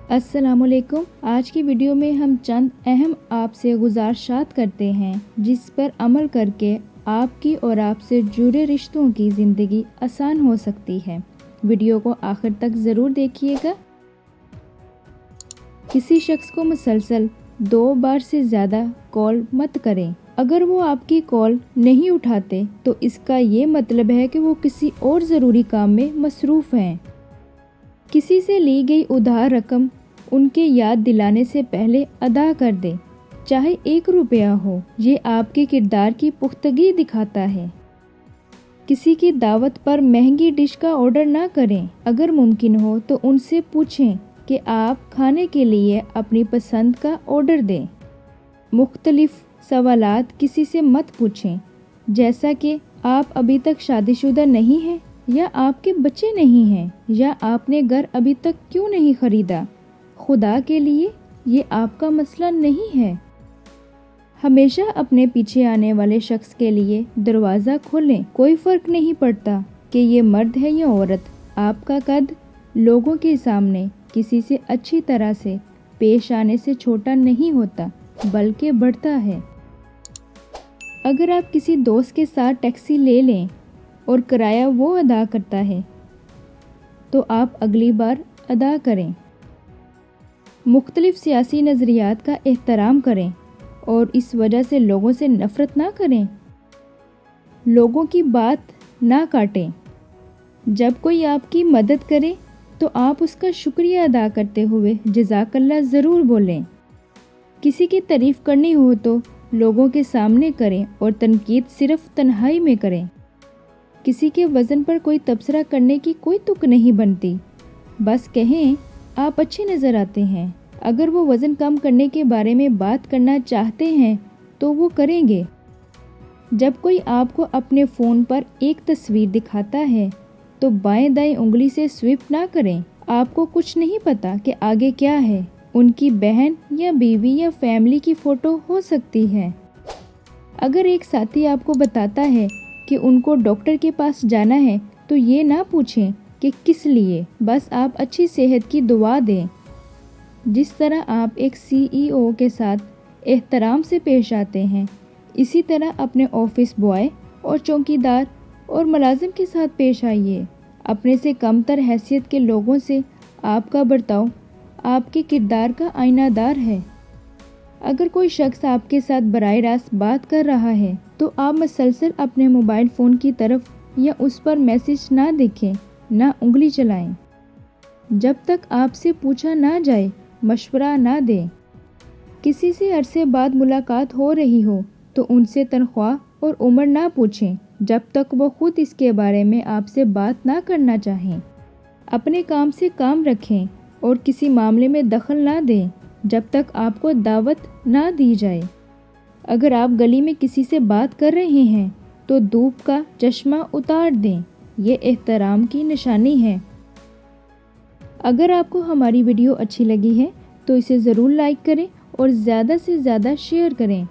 अस्सलाम वालेकुम। आज की वीडियो में हम चंद अहम आपसे गुजारिशात करते हैं जिस पर अमल करके आपकी और आपसे जुड़े रिश्तों की ज़िंदगी आसान हो सकती है। वीडियो को आखिर तक ज़रूर देखिएगा। किसी शख्स को मुसलसल 2 बार से ज़्यादा कॉल मत करें। अगर वो आपकी कॉल नहीं उठाते तो इसका ये मतलब है कि वो किसी और ज़रूरी काम में मसरूफ़ हैं। किसी से ली गई उधार रकम उनके याद दिलाने से पहले अदा कर दें, चाहे 1 रुपया हो। ये आपके किरदार की पुख्तगी दिखाता है। किसी की दावत पर महंगी डिश का ऑर्डर ना करें। अगर मुमकिन हो तो उनसे पूछें कि आप खाने के लिए अपनी पसंद का ऑर्डर दें। मुख्तलिफ सवालात किसी से मत पूछें, जैसा कि आप अभी तक शादीशुदा नहीं हैं, या आपके बच्चे नहीं हैं, या आपने घर अभी तक क्यों नहीं खरीदा। खुदा के लिए ये आपका मसला नहीं है। हमेशा अपने पीछे आने वाले शख्स के लिए दरवाज़ा खोलें। कोई फ़र्क नहीं पड़ता कि ये मर्द है या औरत। आपका कद लोगों के सामने किसी से अच्छी तरह से पेश आने से छोटा नहीं होता, बल्कि बढ़ता है। अगर आप किसी दोस्त के साथ टैक्सी ले लें और किराया वो अदा करता है तो आप अगली बार अदा करें। मुख्तलिफ सियासी नज़रियात का एहतराम करें और इस वजह से लोगों से नफ़रत ना करें। लोगों की बात ना काटें। जब कोई आपकी मदद करे तो आप उसका शुक्रिया अदा करते हुए जज़ाकल्लाह ज़रूर बोलें। किसी की तारीफ़ करनी हो तो लोगों के सामने करें और तनकीद सिर्फ तन्हाई में करें। किसी के वज़न पर कोई तबसरा करने की कोई तुक नहीं बनती। बस कहें आप अच्छे नज़र आते हैं। अगर वो वज़न कम करने के बारे में बात करना चाहते हैं तो वो करेंगे। जब कोई आपको अपने फ़ोन पर एक तस्वीर दिखाता है तो बाएं दाएं उंगली से स्विप ना करें। आपको कुछ नहीं पता कि आगे क्या है। उनकी बहन या बीवी या फैमिली की फ़ोटो हो सकती है। अगर एक साथी आपको बताता है कि उनको डॉक्टर के पास जाना है तो ये ना पूछें कि किस लिए, बस आप अच्छी सेहत की दुआ दें। जिस तरह आप एक CEO के साथ एहतराम से पेश आते हैं, इसी तरह अपने ऑफिस बॉय और चौकीदार और मुलाजिम के साथ पेश आइए। अपने से कमतर हैसियत के लोगों से आपका बर्ताव आपके किरदार का आईनादार है। अगर कोई शख्स आपके साथ बराह रास्त बात कर रहा है तो आप मुसलसल अपने मोबाइल फ़ोन की तरफ या उस पर मैसेज ना देखें, ना उंगली चलाएं। जब तक आपसे पूछा ना जाए मशवरा ना दें। किसी से अरसे बाद मुलाकात हो रही हो तो उनसे तनख्वाह और उम्र ना पूछें जब तक वो खुद इसके बारे में आपसे बात ना करना चाहें। अपने काम से काम रखें और किसी मामले में दखल ना दें जब तक आपको दावत ना दी जाए। अगर आप गली में किसी से बात कर रहे हैं तो धूप का चश्मा उतार दें। ये एहतराम की निशानी है। अगर आपको हमारी वीडियो अच्छी लगी है तो इसे ज़रूर लाइक करें और ज़्यादा से ज़्यादा शेयर करें।